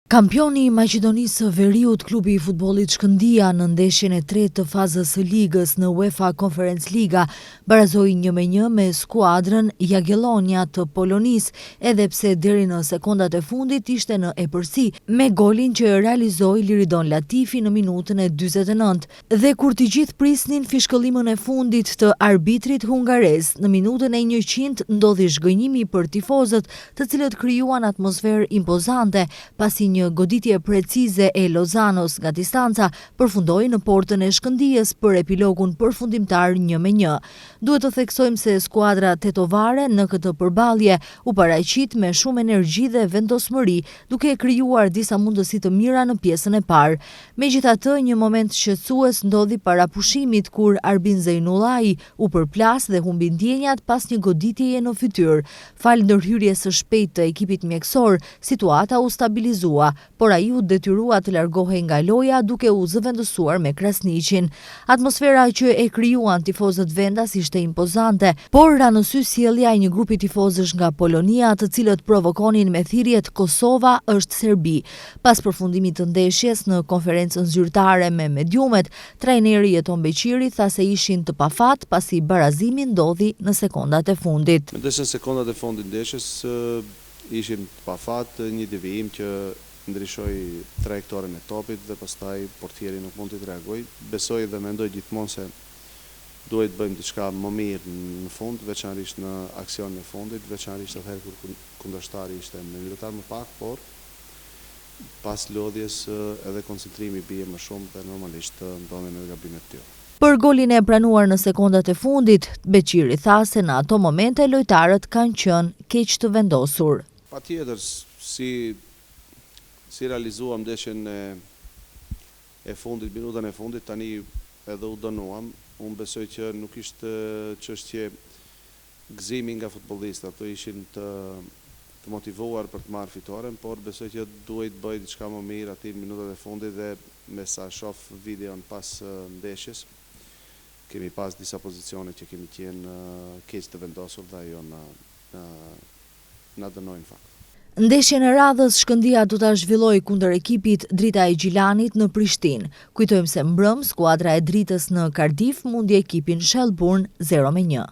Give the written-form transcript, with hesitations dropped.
Kampioni i Maqedonisë së Veriut, klubi i futbollit Shkëndija në ndeshjen e tretë të fazës së ligës në UEFA Conference Liga barazoi 1-1 me skuadrën Jagiellonia të Polonisë, edhe pse deri në sekondat e fundit ishte në epërsi me golin që realizoi Liridon Latifi në minutën e 49. Dhe kur të gjithë prisnin fishkëllimën e fundit të arbitrit hungarez, në minutën e 100 ndodhi zhgënjimi për tifozët, të cilët krijuan atmosferë impozante pasi një goditje precize e Lozanos nga distanca përfundoi në portën e Shkëndijës për epilogun përfundimtar 1-1. Duhet të theksojmë se skuadra tetovare në këtë përballje u paraqit me shumë energji dhe vendosmëri, duke krijuar disa mundësi të mira në pjesën e parë. Megjithatë, një moment shqetësues ndodhi para pushimit kur Arbin Zejnullai u përplas dhe humbi ndjenjat pas një goditjeje në fytyrë. Fal ndërhyrjes së shpejtë të ekipit mjekësor, situata u stabilizua, por ai u detyrua të largohej nga loja duke u zëvendësuar me Krasniqin. Atmosfera që e krijuan tifozët vendas ishte impozante, por ra në sy sjellja e një grupi tifozësh nga Polonia, të cilët provokonin me thirrjet Kosova është Serbi. Pas përfundimit të ndeshjes në konferencën zyrtare me mediumet, trajneri Jeton Beqiri tha se ishin të pafat pasi barazimi ndodhi në sekondat e fundit. Në sekondat e fundit ndeshjes ishin pafat, një devijim që ndryshoi trajektorin e topit dhe pastaj portieri nuk mund të reagoj. Besoj dhe mendoj gjithmonë se duhet bëjmë diçka më mirë në fund, veçanërisht në aksionin e fundit, veçanërisht atëherë kur kundërshtari ishte me minutar më pak, por pas lodhjes edhe koncentrimi bie më shumë dhe normalisht ndodhen edhe gabime të tilla. Për golin e pranuar në sekondat e fundit, Beqiri tha se në ato momente lojtarët kanë qenë keq të vendosur. Patjetër, si realizuam ndeshjen e fundit, minutën e fundit, tani edhe u dënuam. Unë besoj që nuk ishte çështje gëzimi nga futbollistët, ato ishin të motivuar për të marrë fitoren, por besoj që duhet bëj diçka më mirë aty në minutat e fundit dhe me sa shoh videon pas ndeshjes, kemi pas disa pozicione që kemi qenë keq të vendosur dhe ajo na dënojnë fakt. Ndeshjen e radhës Shkëndija do ta zhvillojë kundër ekipit Drita e Gjilanit në Prishtinë. Kujtojmë se mbrëm skuadra e Dritës në Cardiff mundi ekipin Shelbourne 0-1.